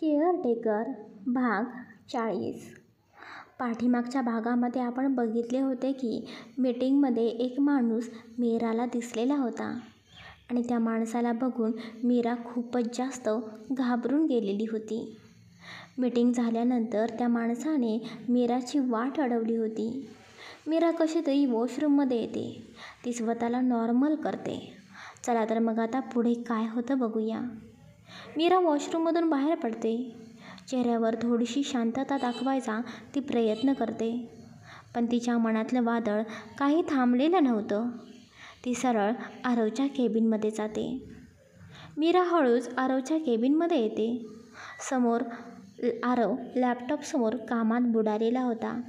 Caretaker भाग 40. पाठीमागच्या भागामध्ये आपण बघितले होते की मीटिंगमध्ये एक माणूस मीराला दिसलेला होता आणि त्या माणसाला बघून मीरा खूपच जास्त घाबरून गेलेली होती. मीटिंग झाल्यानंतर त्या माणसाने मीराची वाट अडवली होती. मीरा कशी तरी वॉशरूममध्ये येते, ती स्वतःला नॉर्मल करते. चला तर मग आता पुढे काय होतं बघूया. मीरा वॉशरूममधून बाहेर पडते. चेहऱ्यावर थोडीशी शांतता दाखवायचा ती प्रयत्न करते, पण तिच्या मनातलं वादळ काही थांबलेलं नव्हतं. ती सरळ आरवच्या केबिनमध्ये जाते. मीरा हळूच आरवच्या केबिनमध्ये येते. समोर आरव लॅपटॉपसमोर कामात बुडालेला होता.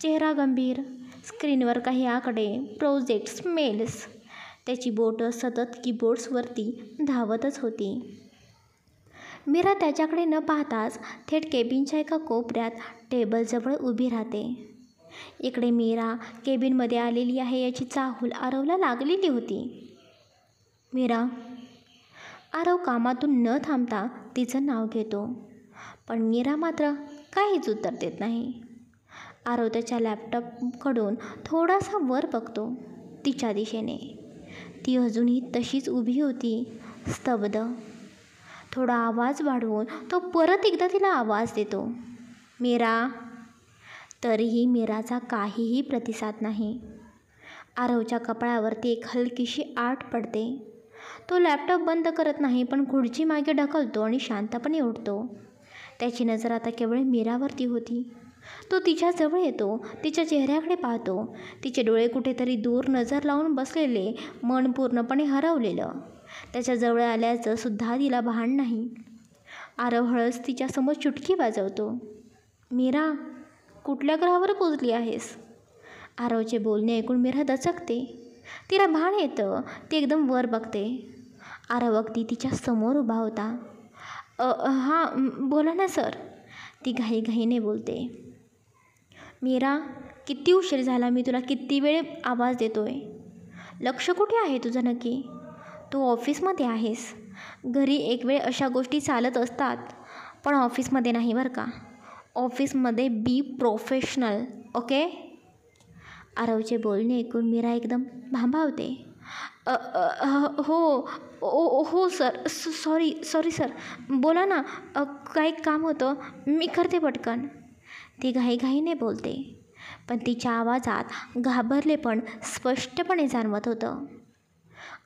चेहरा गंभीर, स्क्रीनवर काही आकडे, प्रोजेक्ट्स, मेल्स. त्याची बोटं सतत कीबोर्ड्सवरती धावतच होती. मीरा त्याच्याकडे न पाहताच थेट केबिनच्या एका कोपऱ्यात टेबलजवळ उभी राहते. इकडे मीरा केबिनमध्ये आलेली आहे याची चाहूल आरवला लागलेली होती. मीरा. आरव कामातून न थांबता तिचं नाव घेतो, पण मीरा मात्र काहीच उत्तर देत नाही. आरव त्याच्या लॅपटॉपकडून थोडासा वर बघतो तिच्या दिशेने. ती अजूनही तशीच उभी होती, स्तब्ध. थोडा आवाज वाढवून तो परत एकदा तिला आवाज देतो, मीरा. तरीही मीराचा काहीही प्रतिसाद नाही. आरवच्या कपाळावरती एक हलकीशी आठ पडते. तो लॅपटॉप बंद करत नाही, पण खुर्ची मागे ढकलतो आणि शांतपणे उठतो. त्याची नजर आता केवळ मीरावरती होती. तो तिच्याजवळ येतो, तिच्या चेहऱ्याकडे पाहतो. तिचे डोळे कुठेतरी दूर नजर लावून बसलेले, मन पूर्णपणे हरवलेलं. त्याच्याजवळ आल्याचं सुद्धा तिला भान नाही. आरव हळूच तिच्यासमोर चुटकी वाजवतो. मीरा, कुठल्या ग्रहावर पोचली आहेस? आरवचे बोलणे ऐकून मीरा दचकते. तिला भान येतं. ती एकदम वर बघते. आरव अगदी तिच्या समोर उभा होता. हां, बोला ना सर, ती घाईघाईने बोलते. मीरा, किती उशीर झाला, मी तुला किती वेळ आवाज देतोय. लक्ष कुठे आहे तुझं नक्की? तू ऑफिसमध्ये आहेस. घरी एक वेळ अशा गोष्टी चालत असतात, पण ऑफिसमध्ये नाही बरं का. ऑफिसमध्ये बी प्रोफेशनल, ओके? आरवचे बोलणे ऐकून मीरा एकदम भांबावते. हो सर, सॉरी सर, बोला ना. काही काम होतं, मी करते पटकन, ती घाईघाईने बोलते. पण तिच्या आवाजात घाबरलेपण स्पष्टपणे जाणवत होतं.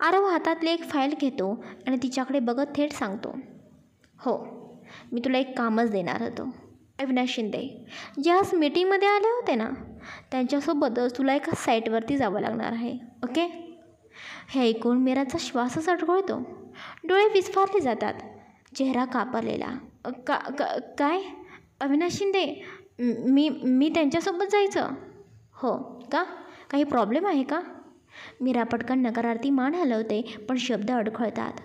आरव हातातली एक फाईल घेतो आणि तिच्याकडे बघत थेट सांगतो, हो, मी तुला एक कामच देणार होतो. अविनाश शिंदे जे आज मीटिंगमध्ये आले होते ना, त्यांच्यासोबतच तुला एका साईटवरती जावं लागणार आहे, ओके? हे ऐकून मीराचा श्वासच अडखळतो. डोळे विस्फारले जातात, चेहरा कापरलेला. काय? अविनाश शिंदे? मी त्यांच्यासोबत जायचं? हो का? काही प्रॉब्लेम आहे का? मीरा पटकन नकारार्थी मान हलवते, पण शब्द अडखळतात.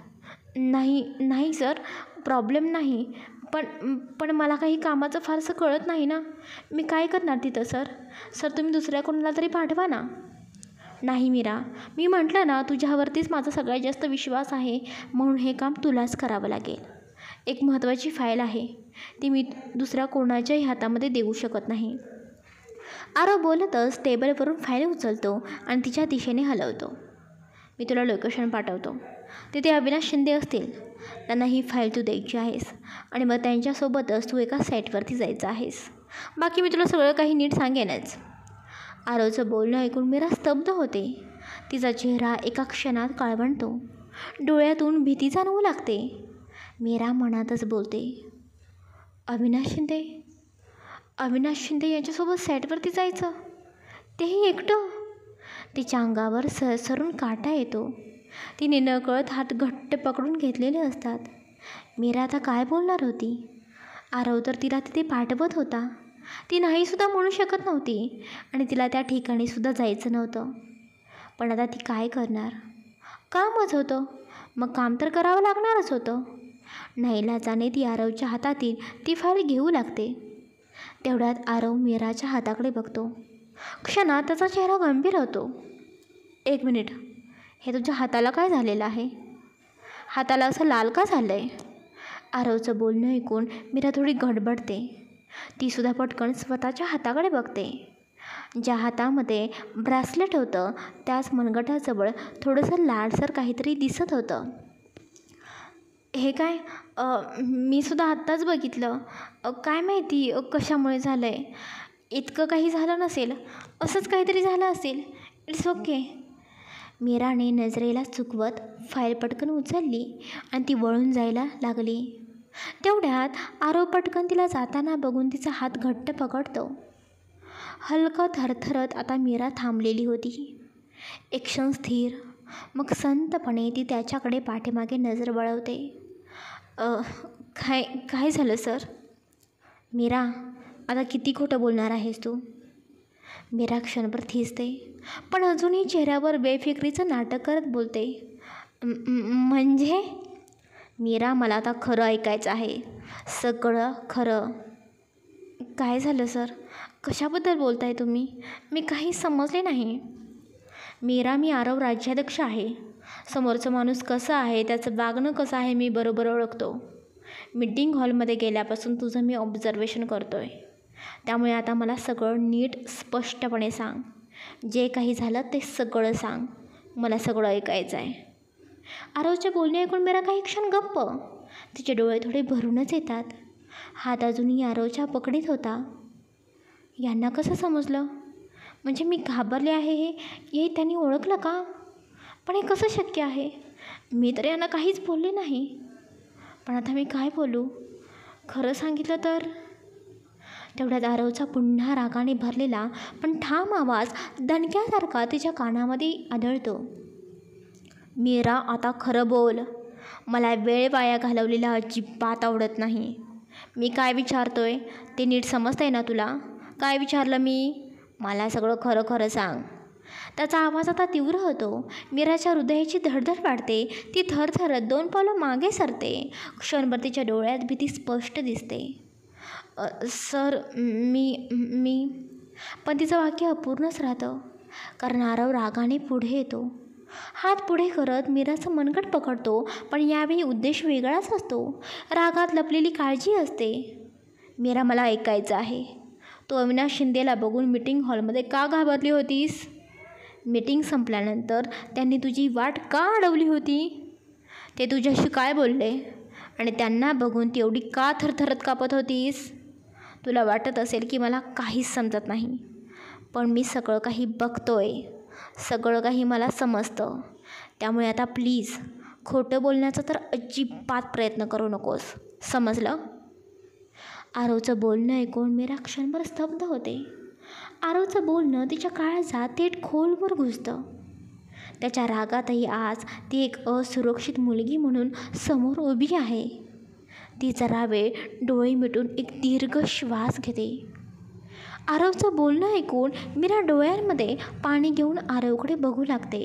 नाही सर, प्रॉब्लेम नाही, पण मला काही कामाचं फारसं कळत नाही ना. मी काय करणार तिथं सर, तुम्ही दुसऱ्या कोणाला तरी पाठवा ना. नाही मीरा, मी म्हटलं ना, तुझ्यावरतीच माझा सगळ्यात जास्त विश्वास आहे, म्हणून हे काम तुलाच करावं लागेल. एक महत्त्वाची फाईल आहे, ती मी दुसऱ्या कोणाच्याही हातामध्ये देऊ शकत नाही. आरव बोलतच टेबलवरून फाईल उचलतो आणि तिच्या दिशेने हलवतो. मी तुला लोकेशन पाठवतो, तिथे अविनाश शिंदे असतील. त्यांना ही फाईल तू द्यायची आहेस आणि मग त्यांच्यासोबतच तू एका साईटवरती जायचं आहेस. बाकी मी तुला सगळं काही नीट सांगेनच. आरवचं बोलणं ऐकून मीरा स्तब्ध होते. तिचा चेहरा एका क्षणात काळवंटतो. डोळ्यातून भीती जाणवू लागते. मीरा मनातच बोलते, अविनाश शिंदे यांच्यासोबत साईटवरती जायचं, तेही एकटं. तिच्या अंगावर सरसरून काटा येतो. तिने नकळत हात घट्ट पकडून घेतलेले असतात. मीरा आता काय बोलणार होती? आरव तर तिला तिथे पाठवत होता. ती नाहीसुद्धा म्हणू शकत नव्हती आणि तिला त्या ठिकाणीसुद्धा जायचं नव्हतं. पण आता ती काय करणार? कामच होतं, मग काम तर करावं लागणारच होतं. नाईलाजाने ती आरवच्या हातातील ती फाईल घेऊ लागते. तेवढ्यात आरव मीराच्या हाताकडे बघतो. क्षणात त्याचा चेहरा गंभीर होतो. एक मिनिट, हे तुझ्या हाताला काय झालेलं आहे? हाताला असं लाल का झालं आहे? आरवचं बोलणं ऐकून मीरा थोडी गडबडते. तीसुद्धा पटकन स्वतःच्या हाताकडे बघते. ज्या हातामध्ये ब्रासलेट होतं त्याच मनगटाजवळ थोडंसं लालसर काहीतरी दिसत होतं. हे काय? मी सुद्धा आत्ताच बघितलं. काय माहिती कशामुळे झालं आहे. इतकं काही झालं नसेल, असंच काहीतरी झालं असेल. It's okay. मीराने नजरेला चुकवत फाईल पटकन उचलली आणि ती वळून जायला लागली. तेवढ्यात आरव पटकन तिला जाताना बघून तिचा हात घट्ट पकडतो. हलकं थरथरत आता मीरा थांबलेली होती. एक क्षण स्थिर, मग संतपणे ती त्याच्याकडे पाठीमागे नजर वळवते. काय झालं सर? मीरा, आता किती खोटं बोलणार आहेस तू? मीरा क्षणभर थिजते, पण अजूनही चेहऱ्यावर बेफिक्रीचं नाटक करत बोलते. म्हणजे? मीरा, मला आता खरं ऐकायचं आहे, सगळं खरं. काय झालं सर? कशाबद्दल बोलताय तुम्ही? मी काही समजले नाही. मीरा, मी आरव राज्याध्यक्ष आहे. समोरचं माणूस कसं आहे, त्याचं वागणं कसं आहे मी बरोबर ओळखतो. मीटिंग हॉलमध्ये गेल्यापासून तुझं मी ऑब्झर्वेशन करतो आहे. त्यामुळे आता मला सगळं नीट स्पष्टपणे सांग. जे काही झालं ते सगळं सांग. मला सगळं ऐकायचं आहे. आरवचे बोलणे ऐकून मीरा काही क्षण गप्प. तिचे डोळे थोडे भरूनच येतात. हात अजूनही आरवच्या पकडीत होता. यांना कसं समजलं? म्हणजे मी घाबरले आहे हे त्यांनी ओळखलं का? पण हे कसं शक्य आहे? मी तर यांना काहीच बोलले नाही. पण आता मी काय बोलू? खरं सांगितलं तर? तेवढ्यात आरवचा पुन्हा रागाने भरलेला पण ठाम आवाज दणक्यासारखा तिच्या कानामध्ये आदळतो. मीरा, आता खरं बोल. मला वेळ वाया घालवलेला अजिबात आवडत नाही. मी काय विचारतोय ते नीट समजतंय ना तुला? काय विचारलं मी? मला सगळं खरं खरं सांग. त्याचा आवाज आता तीव्र होतो. मीराच्या हृदयाची धडधड वाढते. ती थरथरत 2 पावलं मागे सरते. क्षणभर तिच्या डोळ्यात भीती स्पष्ट दिसते. सर, मी पण तिचं वाक्य अपूर्णच राहतं, कारण आरव रागाने पुढे येतो. हात पुढे करत मीराचं मनगट पकडतो, पण यावेळी उद्देश वेगळाच असतो. रागात लपलेली काळजी असते. मीरा, मला ऐकायचं आहे. तू अविनाश शिंदेला बघून मीटिंग हॉलमध्ये का घाबरली होतीस? मीटिंग संपल्यानंतर त्यांनी तुझी वाट का अडवली होती? ते तुझ्याशी काय बोलले? आणि त्यांना बघून ती एवढी का थरथरत कापत होतीस? तुला वाटत असेल की मला काहीच समजत नाही, पण मी सगळं काही बघतोय. सगळं काही मला समजतं. त्यामुळे आता प्लीज खोटं बोलण्याचा तर अजिबात प्रयत्न करू नकोस, समजलं? आरवचं बोलणं ऐकून मीरा क्षणभर स्तब्ध होते. आरवचं बोलणं तिच्या काळजात थेट खोलवर घुसतं. त्याच्या रागातही आज ती एक असुरक्षित मुलगी म्हणून समोर उभी आहे. ती जरा वेळ डोळे मिटून एक दीर्घ श्वास घेते. आरवचं बोलणं ऐकून मीरा डोळ्यांमध्ये पाणी घेऊन आरवकडे बघू लागते.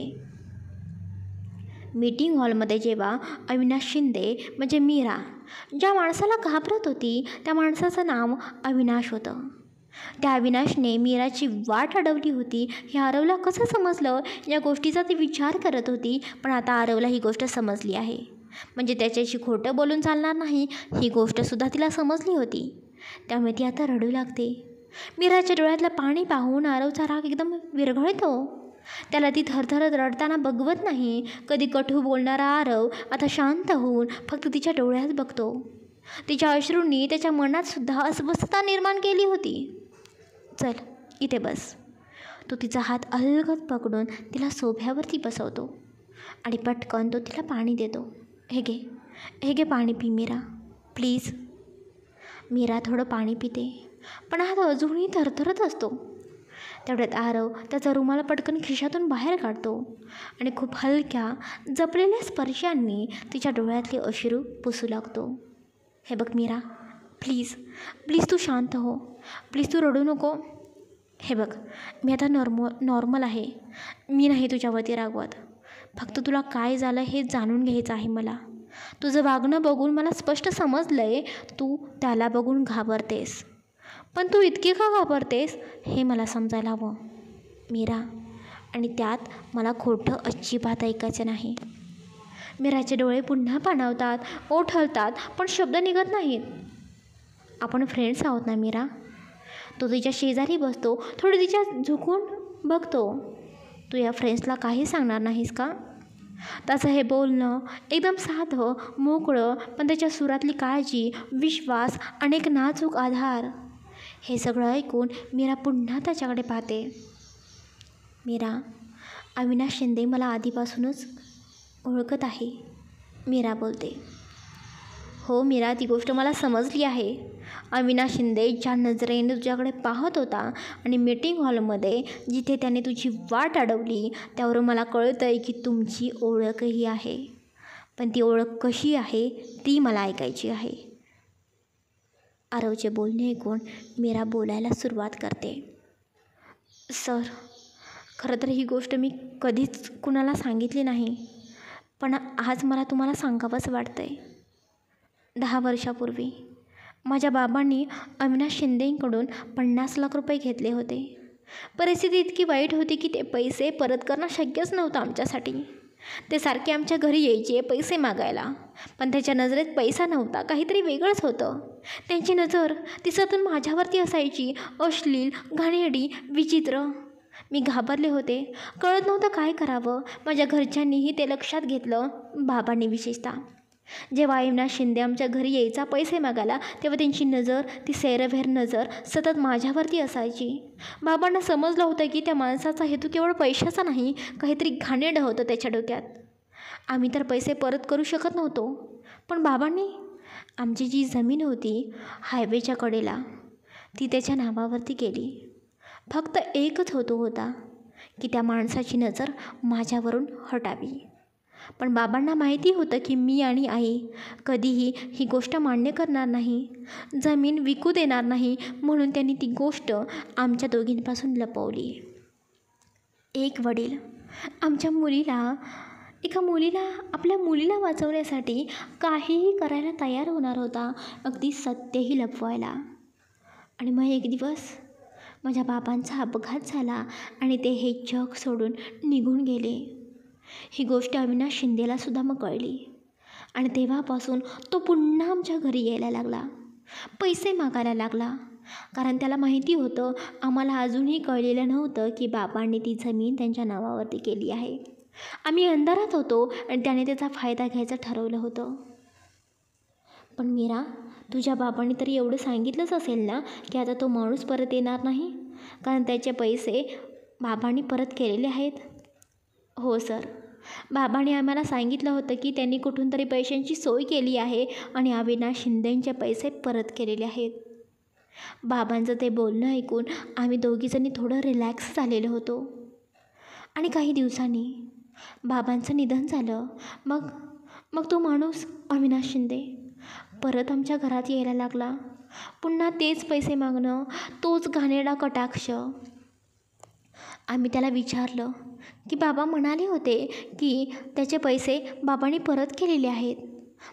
मीटिंग हॉलमध्ये जेव्हा अविनाश शिंदे म्हणजे मीरा ज्या माणसाला घाबरत होती त्या माणसाचं नाव अविनाश होतं. त्या अविनाशने मीराची वाट अडवली होती हे आरवला कसं समजलं या गोष्टीचा ती विचार करत होती. पण आता आरवला ही गोष्ट समजली आहे. म्हणजे त्याच्याशी खोटं बोलून चालणार नाही ही गोष्टसुद्धा तिला समजली होती. त्यामुळे ती आता रडू लागते. मीराच्या डोळ्यातलं पाणी पाहून आरवचा राग एकदम विरघळतो. त्याला ती थरथरत रडताना बघवत नाही. कधी कटू बोलणारा आरव आता शांत होऊन फक्त तिच्या डोळ्यात बघतो. तिच्या अश्रूंनी त्याच्या मनातसुद्धा अस्वस्थता निर्माण केली होती. चल, इथे बस. तो तिचा हात अलगद पकडून तिला सोफ्यावरती बसवतो आणि पटकन तो तिला पाणी देतो. हे घे पाणी पी मीरा, प्लीज. मीरा थोडं पाणी पिते, पण हात अजूनही थरथरत असतो. तेवढ्यात आरव त्याचा रुमाल पटकन खिशातून बाहेर काढतो आणि खूप हलक्या जपलेल्या स्पर्शांनी तिच्या डोळ्यातले अश्रू पुसू लागतो. हे बघ मीरा, प्लीज तू शांत हो. प्लीज तू रडू नको. हे बघ, मी आता नॉर्मल आहे. मी नाही तुझ्यावरती रागवत. फक्त तुला काय झालं हे जाणून घ्यायचं आहे मला. तुझं वागणं बघून मला स्पष्ट समजलं आहे तू त्याला बघून घाबरतेस. पण तू इतकी का घाबरतेस हे मला समजायला हवं मीरा. आणि त्यात मला खोटं अजिबात ऐकायचं नाही. मीराचे डोळे पुन्हा पाणावतात, ओठ हलतात, पण शब्द निघत नाहीत. आपण फ्रेंड्स आहोत ना मीरा. तो तिच्या शेजारी बसतो, थोडी तिच्या झुकून बघतो. तू या फ्रेंड्सला काही सांगणार नाहीस का? त्याचं हे बोलणं एकदम साधं, मोकळं, पण त्याच्या सुरातली काळजी, विश्वास आणि एक नाजूक आधार, हे सगळं ऐकून मीरा पुन्हा त्याच्याकडे पाहते. मीरा, अविनाश शिंदे मला आधीपासूनच ओळखत आहे, मीरा बोलते. हो मीरा, ती गोष्ट मला समजली आहे. अविनाश शिंदे ज्या नजरेने तुझ्याकडे पाहत होता आणि मीटिंग हॉलमध्ये जिथे त्याने तुझी वाट अडवली, त्यावरून मला कळतं आहे की तुमची ओळखही आहे. पण ती ओळख कशी आहे ती मला ऐकायची आहे. आरवचे बोलणे ऐकून मीरा बोलायला सुरुवात करते. सर, खरं तर ही गोष्ट मी कधीच कुणाला सांगितली नाही, पण आज मला तुम्हाला सांगावंच वाटतं आहे. 10 वर्षापूर्वी माझ्या बाबांनी अविनाश शिंदेंकडून 50 लाख रुपये घेतले होते. परिस्थिती इतकी वाईट होती की ते पैसे परत करणं शक्यच नव्हतं आमच्यासाठी. ते सारखे आमच्या घरी यायचे पैसे मागायला, पण त्याच्या नजरेत पैसा नव्हता, काहीतरी वेगळंच होतं. त्यांची नजर ती सतत माझ्यावरती असायची, अश्लील, घाणेरडी, विचित्र. मी घाबरले होते, कळत नव्हतं काय करावं. माझ्या घरच्यांनीही ते लक्षात घेतलं, बाबांनी विशेषतः. जेव्हा अविनाश शिंदे आमच्या घरी यायचा पैसे मागायला, तेव्हा त्यांची नजर, ती सैरभैर नजर सतत माझ्यावरती असायची. बाबांना समजलं होतं की त्या माणसाचा हेतू केवळ पैशाचा नाही, काहीतरी घाणेरडं होतं त्याच्या डोक्यात. आम्ही तर पैसे परत करू शकत नव्हतो, पण बाबांनी आमची जी जमीन होती हायवेच्या कडेला, ती त्याच्या नावावरती केली. फक्त एकच हेतू होता की त्या माणसाची नजर माझ्यावरून हटावी. पण बाबांना माहिती होतं की मी आणि आई कधीही ही गोष्ट मान्य करणार नाही, जमीन विकू देणार नाही, म्हणून त्यांनी ती गोष्ट आमच्या दोघींपासून लपवली. एक वडील एका मुलीला आपल्या मुलीला वाचवण्यासाठी काहीही करायला तयार होणार होता, अगदी सत्यही लपवायला. आणि मग एक दिवस माझ्या बाबांचा अपघात झाला आणि ते हे जग सोडून निघून गेले. ही गोष्ट अविनाश शिंदेलासुद्धा मग कळली आणि तेव्हापासून तो पुन्हा आमच्या घरी यायला लागला, पैसे मागायला लागला. कारण त्याला माहिती होतं, आम्हाला अजूनही कळलेलं नव्हतं की बाबांनी ती जमीन त्यांच्या नावावरती केली आहे. आम्ही अंधारात होतो आणि त्याने त्याचा फायदा घ्यायचं ठरवलं होतं. पण मीरा, तुझ्या बाबांनी तरी एवढं सांगितलंच असेल ना की आता तो माणूस परत येणार नाही, कारण त्याचे पैसे बाबांनी परत केलेले आहेत. हो सर, बाबांनी आम्हाला सांगितलं होतं की त्यांनी कुठून तरी पैशांची सोय केली आहे आणि अविनाश शिंदेंचे पैसे परत केलेले आहेत. बाबांचं ते बोलणं ऐकून आम्ही दोघीजणी थोडं रिलॅक्स झालेलो होतो. आणि काही दिवसांनी बाबांचं निधन झालं. मग तो माणूस अविनाश शिंदे परत आमच्या घरात यायला लागला. पुन्हा तेच पैसे मागणं, तोच घाणेरडा कटाक्ष. आम्ही त्याला विचारलं की बाबा म्हणाले होते की त्याचे पैसे बाबांनी परत केलेले आहेत,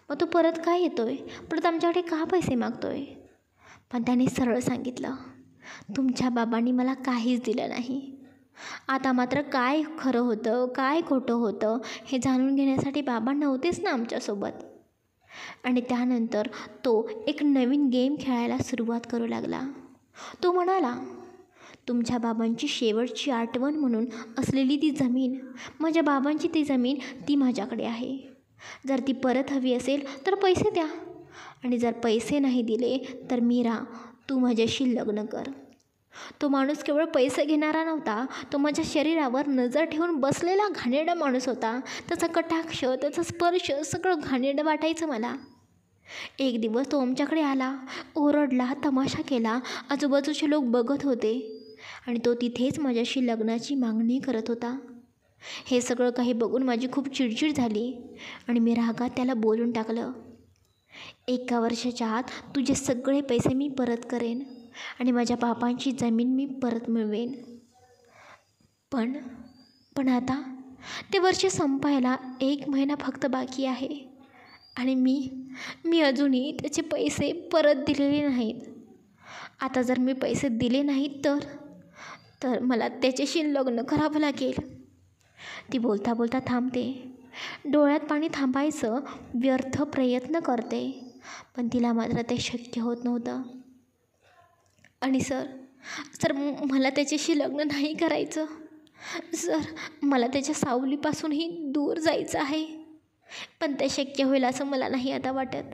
मग तो परत काय येतोय, परत आमच्याकडे का पैसे मागतोय? पण त्याने सरळ सांगितलं, तुमच्या बाबांनी मला काहीच दिलं नाही. आता मात्र काय खरं होतं काय खोटं होतं हे जाणून घेण्यासाठी बाबा नव्हतेच ना आमच्यासोबत. आणि त्यानंतर तो एक नवीन गेम खेळायला सुरुवात करू लागला. तो म्हणाला, तुमच्या बाबांची शेवटची आठवण म्हणून असलेली ती जमीन, माझ्या बाबांची ती जमीन, ती माझ्याकडे आहे. जर ती परत हवी असेल तर पैसे द्या, आणि जर पैसे नाही दिले तर मीरा, तू माझ्याशी लग्न कर. तो माणूस केवळ पैसे घेणारा नव्हता, तो माझ्या शरीरावर नजर ठेवून बसलेला घाणेरडा माणूस होता. त्याचा कटाक्ष, त्याचा स्पर्श सगळं घाणेरडं वाटायचं मला. एक दिवस तो आमच्याकडे आला, ओरडला, तमाशा केला. आजूबाजूचे लोक बघत होते आणि तो तिथेच माझ्याशी लग्नाची मागणी करत होता. हे सगळं काही बघून माझी खूप चिडचिड झाली आणि मी रागात त्याला बोलून टाकलं, 1 वर्षाच्या आत तुझे सगळे पैसे मी परत करेन आणि माझ्या बाबांची जमीन मी परत मिळवेन. पण आता ते वर्ष संपायला 1 महिना फक्त बाकी आहे आणि मी अजूनही त्याचे पैसे परत दिलेले नाहीत. आता जर मी पैसे दिले नाहीत तर मला त्याच्याशी लग्न करावं लागेल. ती बोलता बोलता थांबते डोळ्यात पाणी थांबायचं व्यर्थ प्रयत्न करते, पण तिला मात्र ते शक्य होत नव्हतं. आणि सर मला त्याच्याशी लग्न नाही करायचं. सर, मला त्याच्या सावलीपासूनही दूर जायचं आहे, पण ते शक्य होईल असं मला नाही आता वाटत.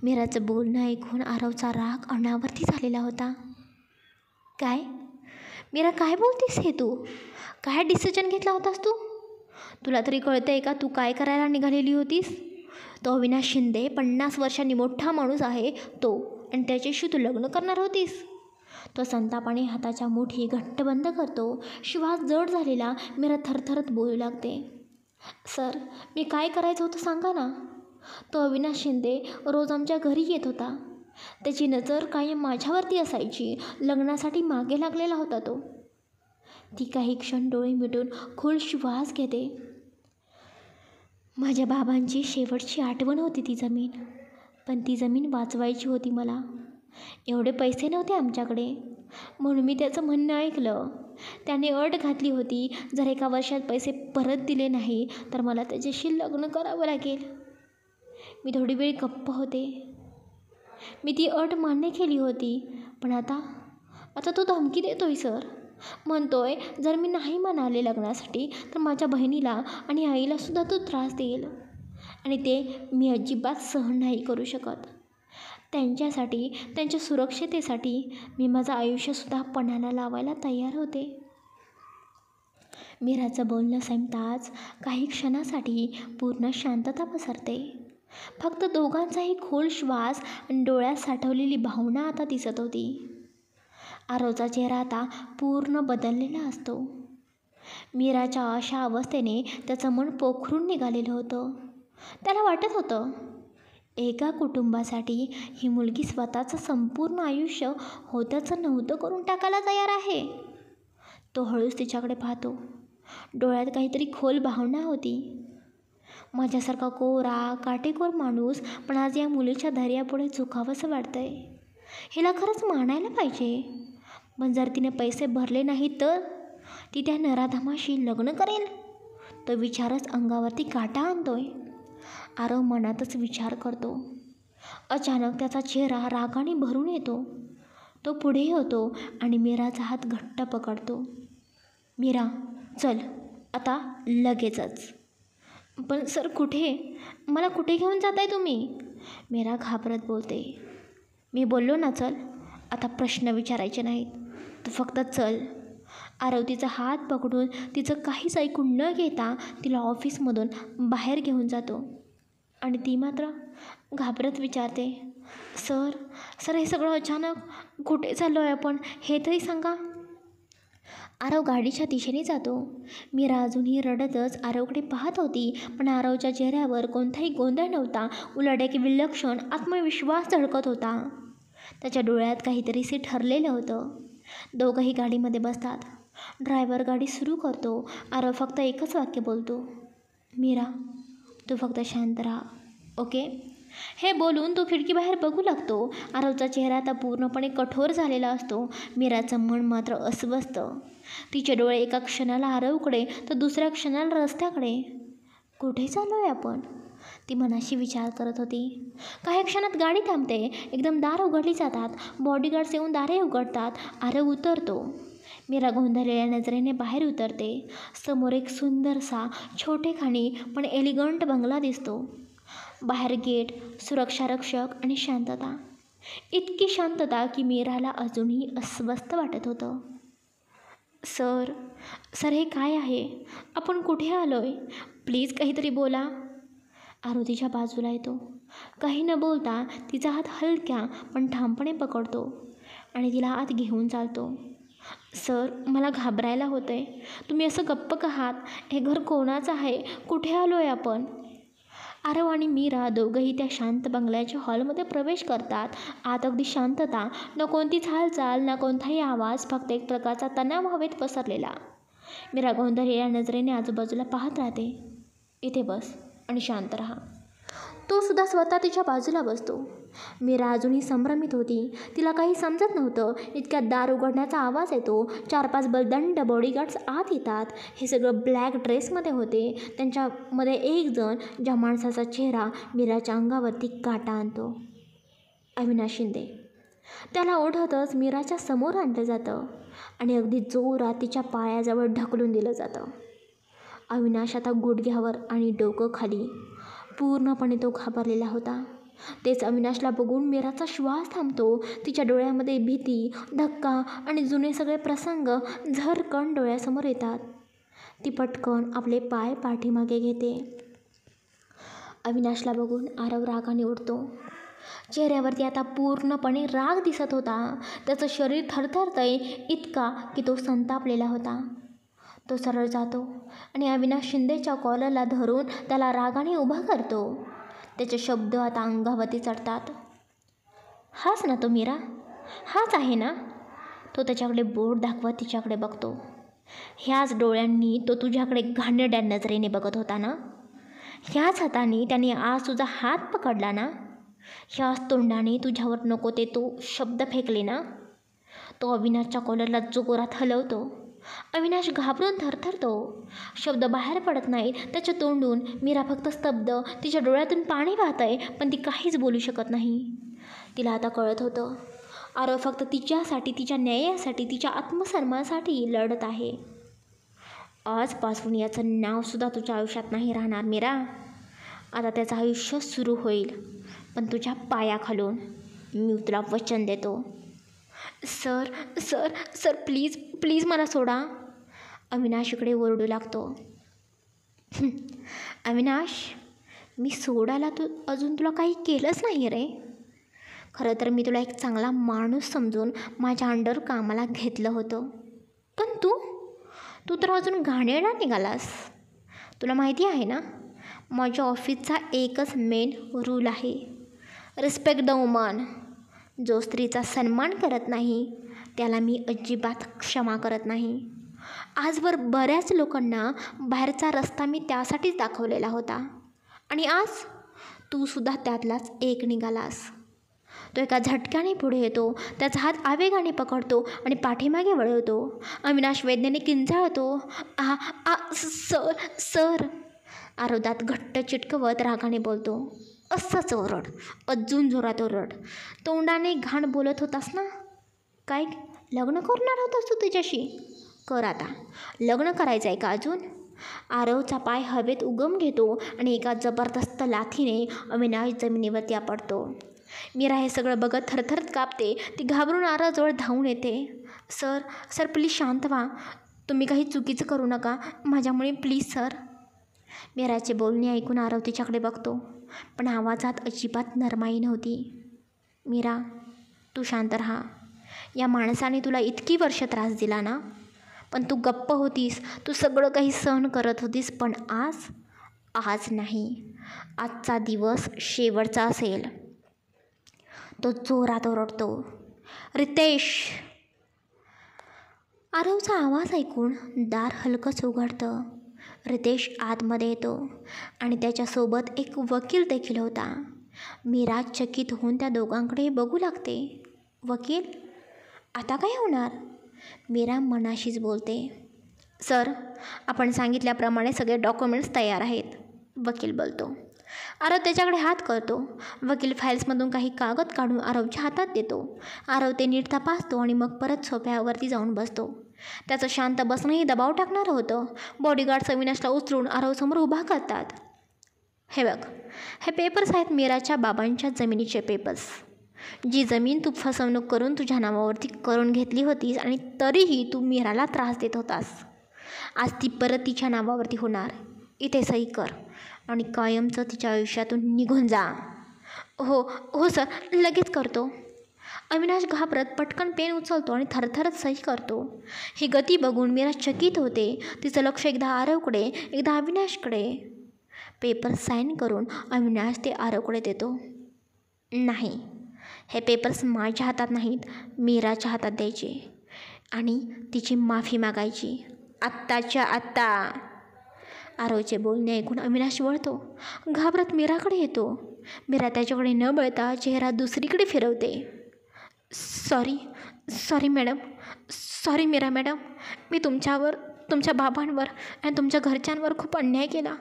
मीराचं बोलणं ऐकून आरवचा राग अनावर्ती झालेला होता. काय मीरा, काय बोलतेस हे तू? काय डिसिजन घेतला होतास तू? तुला तरी कळतं आहे का तू काय करायला निघालेली होतीस? तो अविनाश शिंदे 50 वर्षांनी मोठा माणूस आहे तो, आणि त्याच्याशी तू लग्न करणार होतीस? तो संतापाने हाताच्या मुठी घट्ट बंद करतो. श्वास जड झालेला मीरा थरथरत बोलू लागते. सर, मी काय करायचं होतं सांगा ना. तो अविनाश शिंदे रोज आमच्या घरी येत होता. त्याची नजर कायम माझ्यावरती असायची. लग्नासाठी मागे लागलेला होता तो. ती काही क्षण डोळे मिटून खोल श्वास घेते. माझ्या बाबांची शेवटची आठवण होती ती जमीन, पण ती जमीन वाचवायची होती मला. एवढे पैसे नव्हते आमच्याकडे, म्हणून मी त्याचं म्हणणं ऐकलं. त्याने अट घातली होती, जर 1 वर्षात पैसे परत दिले नाही तर मला त्याच्याशी लग्न करावं लागेल. मी थोडी वेळ गप्प होते. मी ती अट मान्य केली होती, पण आता तो धमकी देतोय सर. म्हणतोय जर मी नाही म्हणाले लग्नासाठी तर माझ्या बहिणीला आणि आईलासुद्धा तो त्रास देईल, आणि ते मी अजिबात सहन नाही करू शकत. त्यांच्यासाठी, त्यांच्या सुरक्षिततेसाठी मी माझं आयुष्यसुद्धा पणाला लावायला तयार होते. मीराचं बोलणं संपताच काही क्षणासाठी पूर्ण शांतता पसरते. फक्त दोघांचाही खोल श्वास आणि डोळ्यात साठवलेली भावना आता दिसत होती. आरवचा चेहरा आता पूर्ण बदललेला असतो. मीराच्या अशा अवस्थेने त्याचं मन पोखरून निघालेलं होतं. त्याला वाटत होतं, एका कुटुंबासाठी ही मुलगी स्वतःचं संपूर्ण आयुष्य होत्याचं नव्हतं करून टाकायला तयार आहे. तो हळूच तिच्याकडे पाहतो. डोळ्यात काहीतरी खोल भावना होती. माझ्यासारखा कोरा काटेकोर माणूस, पण आज या मुलीच्या धैर्यापुढे झुकावंसं वाटतंय. हिला खरंच मानायला पाहिजे, पण जर तिने पैसे भरले नाही तर ती त्या नराधमाशी लग्न करेल. तो विचारच अंगावरती काटा आणतोय. आरव मनातच विचार करतो. अचानक त्याचा चेहरा रागाने भरून येतो. तो पुढे होतो आणि मीराचा हात घट्ट पकडतो. मीरा, चल आता लगेचच. पण सर, कुठे? मला कुठे घेऊन जाताय तुम्ही? मीरा घाबरत बोलते. मी बोललो ना चल. आता प्रश्न विचारायचे नाहीत, तू फक्त चल. आरव तिचा हात पकडून तिचं काहीच ऐकून न घेता तिला ऑफिसमधून बाहेर घेऊन जातो. आणि ती मात्र घाबरत विचारते, सर हे सगळं अचानक कुठे चाललो आहे आपण, हे तरी सांगा. आरव गाडीच्या दिशेने जातो. मीरा अजूनही रडतच आरवकडे पाहत होती, पण आरवच्या चेहऱ्यावर कोणताही गोंधळ नव्हता. उलट एक विलक्षण आत्मविश्वास झळकत होता. त्याच्या डोळ्यात काहीतरीसे ठरलेलं होतं. दोघंही गाडीमध्ये बसतात. ड्रायव्हर गाडी सुरू करतो. आरव फक्त एकच वाक्य बोलतो, मीरा, तू फक्त शांत राहा, ओके? हे बोलून तो खिडकीबाहेर बघू लागतो. आरवचा चेहरा आता पूर्णपणे कठोर झालेला असतो. मीराचं मन मात्र अस्वस्थ. तिचे डोळे एका क्षणाला आरवकडे तर दुसऱ्या क्षणाला रस्त्याकडे. कुठे चाललो आहे आपण? ती मनाशी विचार करत होती. काही क्षणात गाडी थांबते. एकदम दार उघडली जातात. बॉडीगार्ड्स येऊन दारे उघडतात. आरव उतरतो. मीरा गोंधळलेल्या नजरेने बाहेर उतरते. समोर एक सुंदरसा छोटेखानी पण एलिगंट बंगला दिसतो. बाहेर गेट, सुरक्षारक्षक आणि शांतता. इतकी शांतता की मीराला अजूनही अस्वस्थ वाटत होतं. सर हे काय आहे? आपण कुठे आलोय? प्लीज काहीतरी बोला. आरव तिच्या बाजूला येतो. काही न बोलता तिचा हात हलक्या पण ठामपणे पकडतो आणि तिला आत घेऊन चालतो. सर, मला घाबरायला होतंय. तुम्ही असं गप्प का आहात? हे घर कोणाचं आहे? कुठे आलो आहे आपण? आरव आणि मीरा दोघंही त्या शांत बंगल्याच्या हॉलमध्ये प्रवेश करतात. आत अगदी शांतता, न कोणतीच हालचाल, ना कोणताही आवाज, फक्त एक प्रकारचा तणाव हवेत पसरलेला. मीरा गोंधळलेल्या नजरेने आजूबाजूला पाहत राहते. इथे बस आणि शांत राहा. तो सुद्धा स्वतः तिच्या बाजूला बसतो. मीरा अजूनही संभ्रमित होती. तिला काही समजत नव्हतं. इतक्यात दार उघडण्याचा आवाज येतो. 4-5 बलदंड बॉडीगार्ड्स आत येतात. हे सगळं ब्लॅक ड्रेसमध्ये होते. त्यांच्यामध्ये एक जण, ज्या माणसाचा चेहरा मीराच्या अंगावरती काटा आणतो, अविनाश शिंदे. त्याला ओढतच मीराच्या समोर आणलं जातं आणि अगदी जोरात तिच्या पायाजवळ ढकलून दिलं जातं. अविनाश आता गुडघ्यावर आणि डोकं खाली. पूर्णपणे तो घाबरलेला होता. तेच अविनाशला बघून मीराचा श्वास थांबतो. तिच्या डोळ्यामध्ये भीती, धक्का आणि जुने सगळे प्रसंग झरकन डोळ्यासमोर येतात. ती पटकन आपले पाय पाठीमागे घेते. अविनाशला बघून आरव रागाने उठतो. चेहऱ्यावरती आता पूर्णपणे राग दिसत होता. त्याचं शरीर थरथरतंय इतका की तो संतापलेला होता. तो सरळ जातो आणि अविनाश शिंदेच्या कॉलरला धरून त्याला रागाने उभा करतो. त्याचे शब्द आता अंगावरती चढतात. हाच ना तो मीरा? हाच आहे ना? तो त्याच्याकडे बोट दाखवत तिच्याकडे बघतो. ह्याच डोळ्यांनी तो तुझ्याकडे घाणेरड्या नजरेने बघत होता ना? ह्याच हाताने त्याने आज तुझा हात पकडला ना? ह्याच तोंडाने तुझ्यावर नको ते तो शब्द फेकले ना? तो अविनाशच्या कॉलरला जोरात हलवतो. अविनाश घाबरून थरथरतो. शब्द बाहेर पडत नाहीत त्याच्या तोंडून. मीरा फक्त स्तब्ध. तिच्या डोळ्यातून पाणी वाहतंय पण ती काहीच बोलू शकत नाही. तिला आता कळत होतं आरव फक्त तिच्यासाठी, तिच्या न्यायासाठी, तिच्या आत्मसन्मानासाठी लढत आहे. आजपासून याचं नावसुद्धा तुझ्या आयुष्यात नाही राहणार मीरा. आता त्याचं आयुष्य सुरू होईल, पण तुझ्या पायाखालून. मी तुला वचन देतो. Sir sir sir please please मला सोडा. अविनाश इकडे ओरडू लागतो. अविनाश, मी सोडायला अजून तुला काही केलंच नाही रे. खरं तर मी तुला एक चांगला माणूस समजून माझ्या अंडर कामाला घेतलं होतं. पण तू तर अजून घाणेरडा निघालास. तुला माहिती आहे ना, माझ्या ऑफिसचा एकच मेन रूल आहे, रिस्पेक्ट द वुमन. जो स्त्रीचा सन्मान करत नाही त्याला मी अजिबात क्षमा करत नाही. आजवर बऱ्याच लोकांना बाहेरचा रस्ता मी त्यासाठीच दाखवलेला होता आणि आज तूसुद्धा त्यातलाच एक निघालास. तो एका झटक्याने पुढे येतो. त्याचा हात आवेगाने पकडतो आणि पाठीमागे वळवतो. अविनाश वेदनेने किंचाळतो. Sir sir. आरव घट्ट चिटकवत रागाने बोलतो. असंच ओरड, अजून जोरात ओरड. तोंडाने घाण बोलत होतास ना? काय लग्न करणार होतास तू तिच्याशी? कर आता. लग्न करायचं आहे का अजून? आरवचा पाय हवेत उगम घेतो आणि एका जबरदस्त लाथीने अविनाश जमिनीवरती आपटतो. मीरा हे सगळं बघत थरथरत कापते. ती घाबरून आरवजवळ धावून येते. सर सर प्लीज शांत व्हा. तुम्ही काही चुकीचं करू नका माझ्यामुळे, प्लीज सर. मीराचे बोलणे ऐकून आरव तिच्याकडे बघतो, पण आवाजात अजिबात नरमाई नव्हती. मीरा, तू शांत राहा. या माणसाने तुला इतकी वर्ष त्रास दिला ना, पण तू गप्प होतीस. तू सगळं काही सहन करत होतीस. पण आज नाही. आजचा दिवस शेवटचा असेल. तो जोरात ओरडतो. रितेश. आरवचा आवाज ऐकून दार हलकंच उघडतं. रितेश आतमध्ये येतो आणि त्याच्यासोबत एक वकील देखील होता. मीरा चकित होऊन त्या दोघांकडे बघू लागते. वकील? आता काय होणार? मीरा मनाशीच बोलते. सर, आपण सांगितल्याप्रमाणे सगळे डॉक्युमेंट्स तयार आहेत, वकील बोलतो. आरव त्याच्याकडे हात करतो. वकील फाईल्समधून काही कागद काढून आरवच्या हातात देतो. आरव ते नीट तपासतो आणि मग परत सोफ्यावरती जाऊन बसतो. त्याचं शांत बसणंही दबाव टाकणारं होतं. बॉडीगार्ड्स अविनाशला उचलून आरवसमोर उभा करतात. हे बघ, हे पेपर्स आहेत मीराच्या बाबांच्या जमिनीचे पेपर्स. जी जमीन तू फसवणूक करून तुझ्या नावावरती करून घेतली होतीस आणि तरीही तू मीराला त्रास देत होतास. आज ती परत तिच्या नावावरती होणार. इथे सही कर आणि कायमचं तिच्या आयुष्यातून निघून जा. हो हो सर, लगेच करतो. अविनाश घाबरत पटकन पेन उचलतो आणि थरथरत सही करतो. ही गती बघून मीरा चकित होते. तिचं लक्ष एकदा आरवकडे, एकदा अविनाशकडे. पेपर साईन करून अविनाश ते आरवकडे देतो. नाही, हे पेपर्स माझ्या हातात नाहीत, मीराच्या हातात द्यायचे आणि तिची माफी मागायची, आत्ताच्या आत्ता. आरवचे बोलणे ऐकून अविनाश वळतो. घाबरत मीराकडे येतो. मीरा त्याच्याकडे न बघता चेहरा दुसरीकडे फिरवते. Sorry madam. Sorry Meera madam. मी तुमच्यावर, तुमच्या बाबांवर आणि तुमच्या घरच्यांवर खूप अन्याय केला.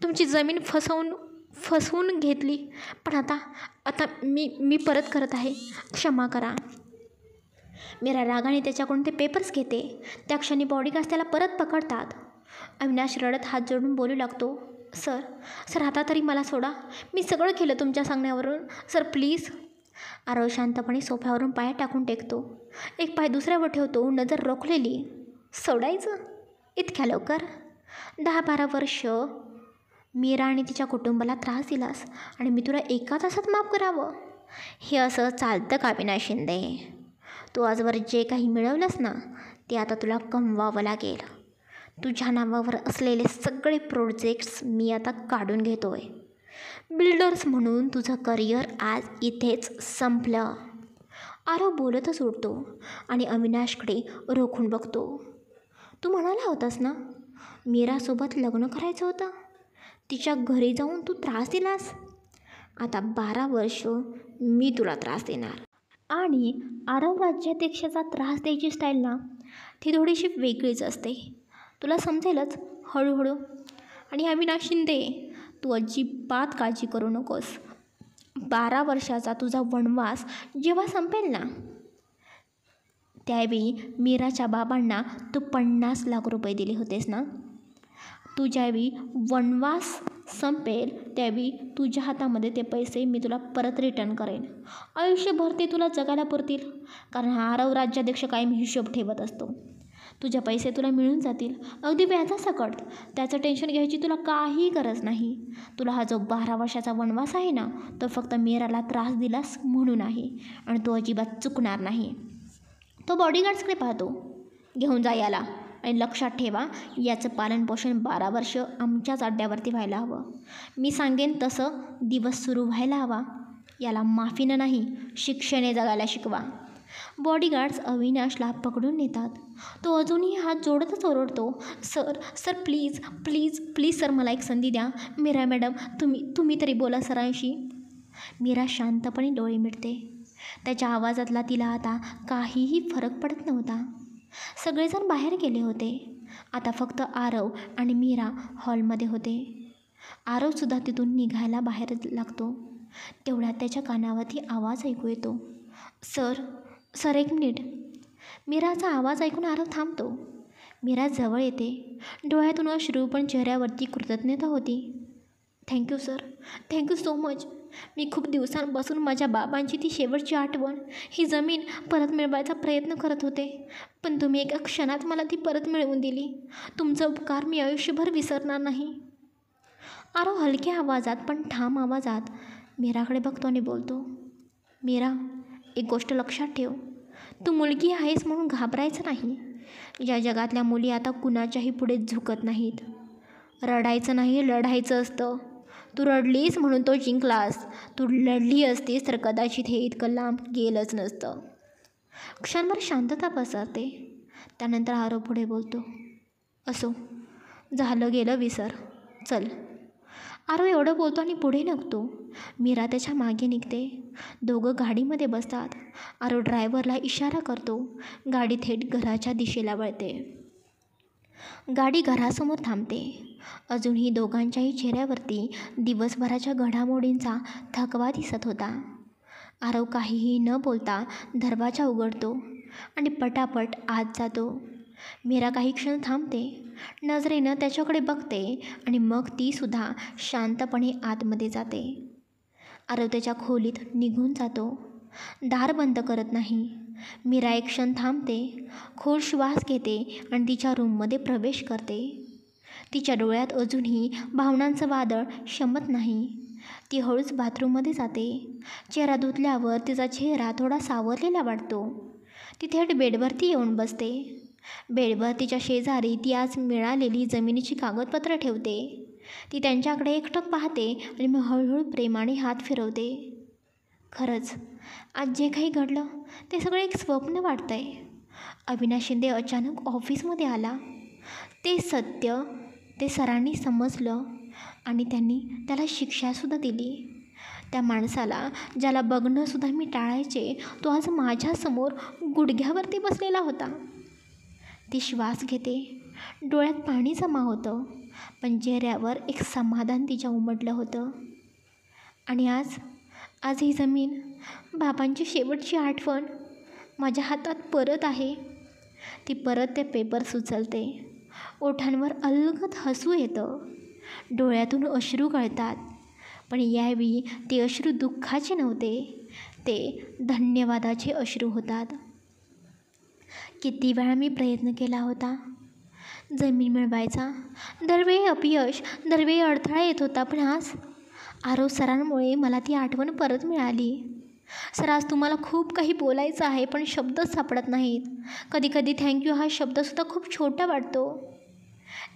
तुमची जमीन फसवून घेतली. पण आता मी परत करत आहे. क्षमा करा. मीरा रागाने त्याच्याकडून ते पेपर्स घेते. त्या क्षणी बॉडीगार्ड्स त्याला परत पकडतात. अविनाश रडत हात जोडून बोलू लागतो, सर आता तरी मला सोडा. मी सगळं केलं तुमच्या सांगण्यावरून. Sir please. आरव शांतपणे सोफ्यावरून पाय टाकून टेकतो. एक पाय दुसऱ्यावर ठेवतो, नजर रोखलेली. सोडायचं? इतक्या लवकर? 10-12 वर्ष मीरा आणि तिच्या कुटुंबाला त्रास दिलास आणि मी तुला एका तासात माफ करावं? हे असं चालतं का अविनाश शिंदे? तू आजवर जे काही मिळवलंस ना, ते आता तुला कमवावं लागेल. तुझ्या नावावर असलेले सगळे प्रोजेक्ट्स मी आता काढून घेतो आहे. बिल्डर्स म्हणून तुझं करिअर आज इथेच संपलं. आरव बोलतच उठतो आणि अविनाशकडे रोखून बघतो. तू म्हणाला होतास ना, मीरासोबत लग्न करायचं होतं. तिच्या घरी जाऊन तू त्रास दिलास. आता 12 वर्ष मी तुला त्रास देणार. आणि आरव राज्याध्यक्षाचा त्रास द्यायची स्टाईल ना, ती थोडीशी वेगळीच असते. तुला समजेलच हळूहळू. आणि अविनाश शिंदे, तू अजिबात काळजी करू नकोस. 12 वर्षाचा तुझा वनवास जेव्हा संपेल ना, त्यावेळी मीराच्या बाबांना तू 50 लाख रुपये दिले होतेस ना. तू ज्यावेळी वनवास संपेल त्यावेळी तुझ्या हातामध्ये ते पैसे मी तुला परत रिटर्न करेन. आयुष्यभर ते तुला जगायला पुरतील. कारण हा आरव राज्याध्यक्ष कायम हिशोब ठेवत असतो. तुझे पैसे तुला मिळून जातील, अगदी व्याजासकट. त्याचं टेन्शन घ्यायची तुला काही गरज नाही. तुला हा जो 12 वर्षाचा वनवास आहे ना, तो फक्त मीराला त्रास दिलास म्हणून आहे. आणि तो अजिबात चुकणार नाही. तो बॉडीगार्ड्सकडे पाहतो. घेऊन जा याला. आणि लक्षात ठेवा, याचं पालनपोषण 12 वर्ष आमच्याच अड्ड्यावरती व्हायला हवं. मी सांगेन तसं दिवस सुरू व्हायला हवा. याला माफीनं नाही, शिक्षेने जगायला शिकवा. बॉडीगार्ड्स अविनाशला पकडून नेतात. तो अजूनही हात जोडतच ओरडतो, sir please please please sir, मला एक संधी द्या. मीरा मॅडम, तुम्ही तरी बोला सरांशी. मीरा शांतपणे डोळे मिटते. त्याच्या आवाजातला तिला आता काहीही फरक पडत नव्हता. सगळेजण बाहेर गेले होते. आता फक्त आरव आणि मीरा हॉलमध्ये होते. आरवसुद्धा तिथून निघायला बाहेर लागतो. तेवढ्यात त्याच्या कानावरती आवाज ऐकू येतो, सर 1 मिनिट. मीराचा आवाज ऐकून आरव थांबतो. मीरा जवळ येते. डोळ्यातून अश्रू पण चेहऱ्यावरती कृतज्ञता होती. Thank you sir, thank you so much. मी खूप दिवसांपासून माझ्या बाबांची ती शेवटची आठवण, ही जमीन परत मिळवायचा प्रयत्न करत होते. पण तुम्ही एका क्षणात मला ती परत मिळवून दिली. तुमचा उपकार मी आयुष्यभर विसरणार नाही. आरव हलक्या आवाजात पण ठाम आवाजात मीराकडे बघतो आणि बोलतो, मीरा, एक गोष्ट लक्षात ठेव. तू मुलगी आहेस म्हणून घाबरायचं नाही. या जगातल्या मुली आता कुणाच्याही पुढे झुकत नाहीत. रडायचं नाही, लढायचं असतं. तू रडलीस म्हणून तो जिंकलास. तू लढली असतीस तर कदाचित हे इतकं लांब गेलंच नसतं. क्षणभर शांतता पसरते. त्यानंतर आरव पुढे बोलतो, असो, झालं गेलं विसर, चल. आरव एवढं बोलतो आणि पुढे निघतो. मीरा त्याच्या मागे निघते. दोघं गाडीमध्ये बसतात. आरव ड्रायव्हरला इशारा करतो. गाडी थेट घराच्या दिशेला वळते. गाडी घरासमोर थांबते. अजूनही दोघांच्याही चेहऱ्यावरती दिवसभराच्या घडामोडींचा थकवा दिसत होता. आरव काहीही न बोलता दरवाजा उघडतो आणि पटापट आत जातो. मीरा काही क्षण थांबते, नजरेनं त्याच्याकडे बघते आणि मग तीसुद्धा शांतपणे आतमध्ये जाते. आरव त्याच्या खोलीत निघून जातो. दार बंद करत नाही. मीरा एक क्षण थांबते, खोल श्वास घेते आणि तिच्या रूममध्ये प्रवेश करते. तिच्या डोळ्यात अजूनही भावनांचं वादळ शमत नाही. ती हळूच बाथरूममध्ये जाते. चेहरा धुतल्यावर तिचा चेहरा थोडा सावरलेला वाटतो. ती थेट बेडवरती येऊन बसते. बेडवर तिच्या शेजारी ती आज मिळालेली जमिनीची कागदपत्रं ठेवते. ती त्यांच्याकडे एकटक पाहते आणि मग हळूहळू प्रेमाने हात फिरवते. खरंच आज जे काही घडलं ते सगळं एक स्वप्न वाटतंय. अविनाश शिंदे अचानक ऑफिसमध्ये आला. ते सत्य ते सरांनी समजलं आणि त्यांनी त्याला शिक्षासुद्धा दिली. त्या माणसाला ज्याला बघणंसुद्धा मी टाळायचे, तो आज माझ्यासमोर गुडघ्यावरती बसलेला होता. ती श्वास घेते, डोळ्यात पाणी जमा होतं, पण चेहऱ्यावर एक समाधान तिच्या उमटलं होतं. आणि आज ही जमीन, बाबांची शेवटची आठवण माझ्या हातात परत आहे. ती परत ते पेपर्स उचलते. ओठांवर अलगद हसू येतं, डोळ्यातून अश्रू गळतात. पण यावेळी ते अश्रू दुःखाचे नव्हते, ते धन्यवादाचे अश्रू होतात. किती वेळा मी प्रयत्न केला होता जमीन मिळवायचा. दरवेळी अपयश, दरवेळी अडथळा येत होता. पण आज आरव सरांमुळे मला ती आठवण परत मिळाली. सर, आज तुम्हाला खूप काही बोलायचं आहे, पण शब्दच सापडत नाहीत. कधीकधी थँक्यू हा शब्दसुद्धा खूप छोटा वाटतो.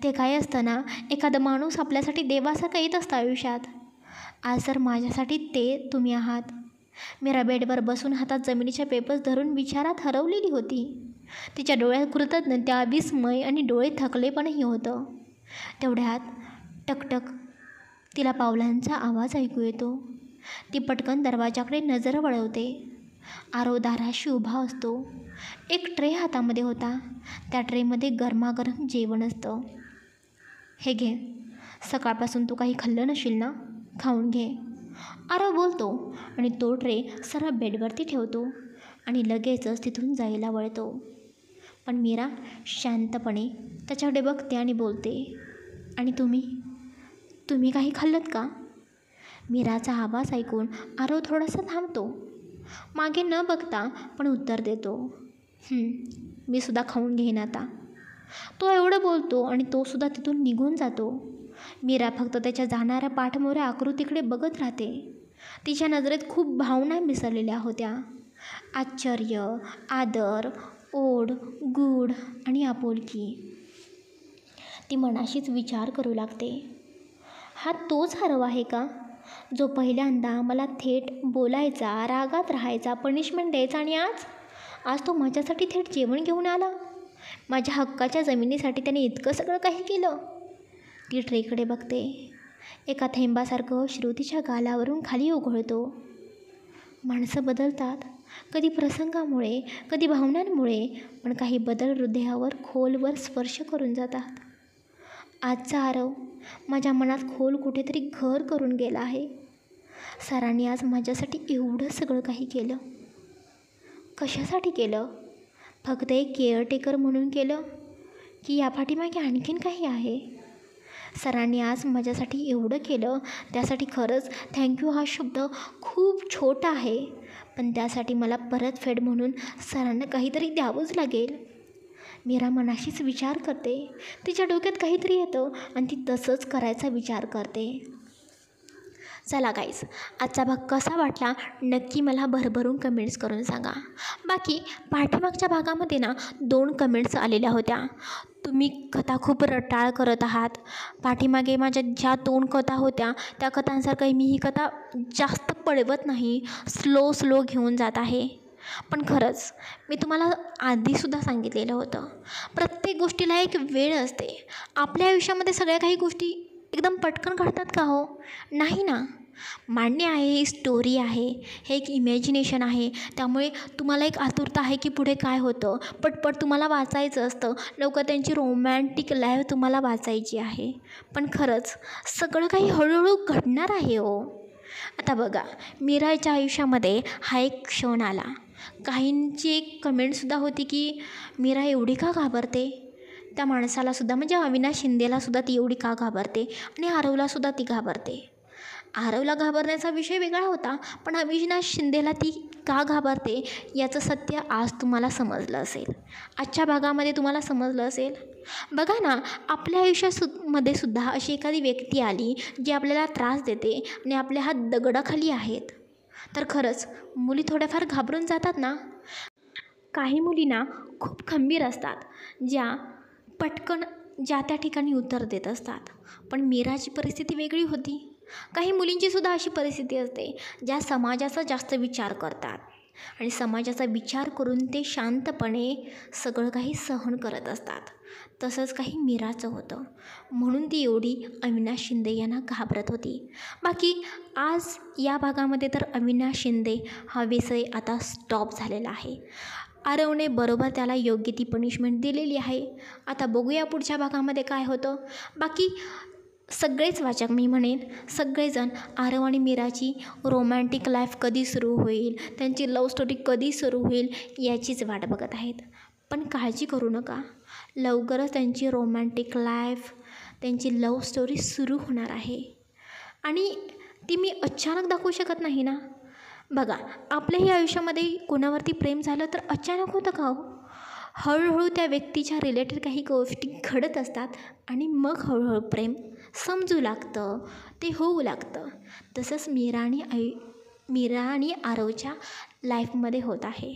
ते काय असतं ना, एखादा माणूस आपल्यासाठी देवासारखा येत असतं आयुष्यात. आज सर माझ्यासाठी ते तुम्ही आहात. मीरा बेडवर बसून हातात जमिनीच्या पेपर्स धरून विचारात हरवलेली होती. तिच्या डोळ्यात कृतज्ञता, विस्मय आणि डोळे थकलेपणही होतं. तेवढ्यात टकटक तिला पावलांचा आवाज ऐकू येतो. ती पटकन दरवाजाकडे नजर वळवते. आरव दाराशी उभा असतो. एक ट्रे हातामध्ये होता. त्या ट्रेमध्ये गरमागरम जेवण असतं. हे घे, सकाळपासून तू काही खाल्लं नशील ना, खाऊन घे, आरव बोलतो आणि तो ट्रे सरळ बेडवरती ठेवतो आणि लगेचच तिथून जायला वळतो. पण मीरा शांतपणे त्याच्याकडे बघते आणि बोलते, आणि तुम्ही काही खाल्लत का? मीराचा आवाज ऐकून आरव थोडासा थांबतो. मागे न बघता पण उत्तर देतो, मी सुद्धा खाऊन घेईन आता. तो एवढं बोलतो आणि तो सुद्धा तिथून निघून जातो. मीरा फक्त त्याच्या जाणाऱ्या पाठमोऱ्या आकृतीकडे बघत राहते. तिच्या नजरेत खूप भावना मिसळलेल्या होत्या. आश्चर्य, आदर, ओढ, गूढ आणि आपुलकी. ती मनाशीच विचार करू लागते, हा तोच आरव आहे का, जो पहिल्यांदा मला थेट बोलायचा, रागात राहायचा, पनिशमेंट द्यायचा, आणि आज तो माझ्यासाठी थेट जेवण घेऊन आला. माझ्या हक्काच्या जमिनीसाठी त्याने इतकं सगळं काही केलं. ती ट्रेकडे बघते. एका थेंबासारखं अश्रू तिच्या गालावरून खाली ओघळतो. माणसं बदलतात, कधी प्रसंगामुळे, कधी भावनांमुळे, पण काही बदल हृदयावर खोलवर स्पर्श करून जातात. आजचा आरव माझ्या मनात खोल कुठेतरी घर करून गेला आहे. सरांनी आज माझ्यासाठी एवढं सगळं काही केलं. कशासाठी केलं? फक्त एक केअरटेकर म्हणून केलं, की या पाठीमागे आणखीन काही आहे? सरांनी आज माझ्यासाठी एवढं केलं, त्यासाठी खरंच थँक्यू हा शब्द खूप छोटा आहे, पण त्यासाठी मला परतफेड म्हणून सरांना काहीतरी द्यावंच लागेल. मीरा मनाशीच विचार करते. तिच्या डोक्यात काहीतरी येतं आणि ती तसंच करायचा विचार करते. चला गाईज, आजचा भाग कसा वाटला नक्की मला भरभरून कमेंट्स करून सांगा. बाकी पाठीमागच्या भागामध्ये ना 2 कमेंट्स आलेल्या होत्या. तुम्ही कथा खूप रटाळ करत आहात. पाठीमागे माझ्या ज्या 2 कथा होत्या त्या कथांसारखं मी ही कथा जास्त पळवत नाही, स्लो घेऊन जात आहे. पण खरंच मी तुम्हाला आधीसुद्धा सांगितलेलं होतं, प्रत्येक गोष्टीला एक वेळ असते. आपल्या आयुष्यामध्ये सगळ्या काही गोष्टी एकदम पटकन घडतात का हो? नाही ना. मान्य आहे, ही स्टोरी आहे, हे एक इमॅजिनेशन आहे, त्यामुळे तुम्हाला एक आतुरता आहे की पुढे काय होतं, पटपट तुम्हाला वाचायचं असतं, लवकर त्यांची रोमॅन्टिक लाईफ तुम्हाला वाचायची आहे. पण खरंच सगळं काही हळूहळू घडणार आहे हो. आता बघा, मीराच्या आयुष्यामध्ये हा एक क्षण आला. काहींची एक कमेंटसुद्धा होती की मीरा एवढी का घाबरते, त्या माणसालासुद्धा म्हणजे अविनाश शिंदेलासुद्धा ती एवढी का घाबरते, आणि आरवलासुद्धा ती घाबरते. आरवला घाबरण्याचा विषय वेगळा होता, पण अविनाश शिंदेला ती का घाबरते याचं सत्य आज तुम्हाला समजलं असेल, आजच्या भागामध्ये तुम्हाला समजलं असेल. बघा ना, आपल्या आयुष्यामध्ये सुद्धा अशी एखादी व्यक्ती आली जी आपल्याला त्रास देते आणि आपल्या हात दगडाखाली आहेत, तर खरंच मुली थोड्याफार घाबरून जातात ना. काही मुलींना खूप खंबीर असतात, ज्या पटकन ज्या त्या ठिकाणी उत्तर देत असतात. पण मीराची परिस्थिती वेगळी होती. काही मुलींची सुद्धा अशी परिस्थिती असते ज्या समाजाचा जास्त विचार करतात आणि समाजाचा विचार करून ते शांतपणे सगळं काही सहन करत असतात. तसंच काही मीराचं होतं, म्हणून ती एवढी अविनाश शिंदे यांना घाबरत होती. बाकी आज या भागामध्ये तर अविनाश शिंदे हा विषय आता स्टॉप झालेला आहे. आरवने बरोबर त्याला योग्य ती पनिशमेंट दिलेली आहे. आता बघूया पुढच्या भागामध्ये काय होतं. बाकी सगळेच वाचक, मी म्हणेन सगळेजण आरव आणि मीराची रोमॅन्टिक लाईफ कधी सुरू होईल, त्यांची लव्ह स्टोरी कधी सुरू होईल याचीच वाट बघत आहेत. पण काळजी करू नका, लवकरच त्यांची रोमॅन्टिक लाईफ, त्यांची लव्ह स्टोरी सुरू होणार आहे. आणि ती मी अचानक दाखवू शकत नाही ना. बघा, आपल्याही आयुष्यामध्ये कोणावरती प्रेम झालं तर अचानक होतं का हो? हळूहळू त्या व्यक्तीच्या रिलेटेड काही गोष्टी घडत असतात आणि मग हळूहळू प्रेम समजू लागतं, ते होऊ लागतं. तसंच मीरा आणि आरवच्या लाईफमध्ये होत आहे.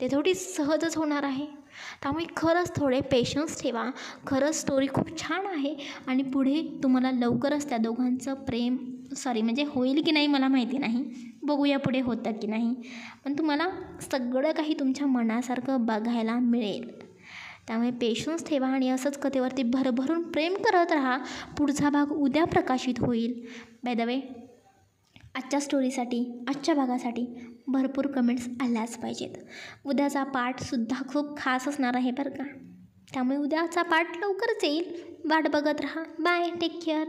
ते थोडी सहजच होणार आहे. त्यामुळे खरंच थोडे पेशन्स ठेवा. खरंच स्टोरी खूप छान आहे आणि पुढे तुम्हाला लवकरच त्या दोघांचं प्रेम म्हणजे होईल की नाही मला माहिती नाही, बघूया पुढे होतं की नाही, पण तुम्हाला सगळं काही तुमच्या मनासारखं बघायला मिळेल. त्यामुळे पेशन्स ठेवा आणि असंच कथेवरती भरभरून प्रेम करत राहा. पुढचा भाग उद्या प्रकाशित होईल. बाय द वे, आजच्या स्टोरीसाठी, आजच्या भागासाठी भरपूर कमेंट्स आल्याच पाहिजेत. उद्याचा पार्टसुद्धा खूप खास असणार आहे बरं का. त्यामुळे उद्याचा पार्ट लवकरच येईल. वाट बघत राहा. Bye, take care.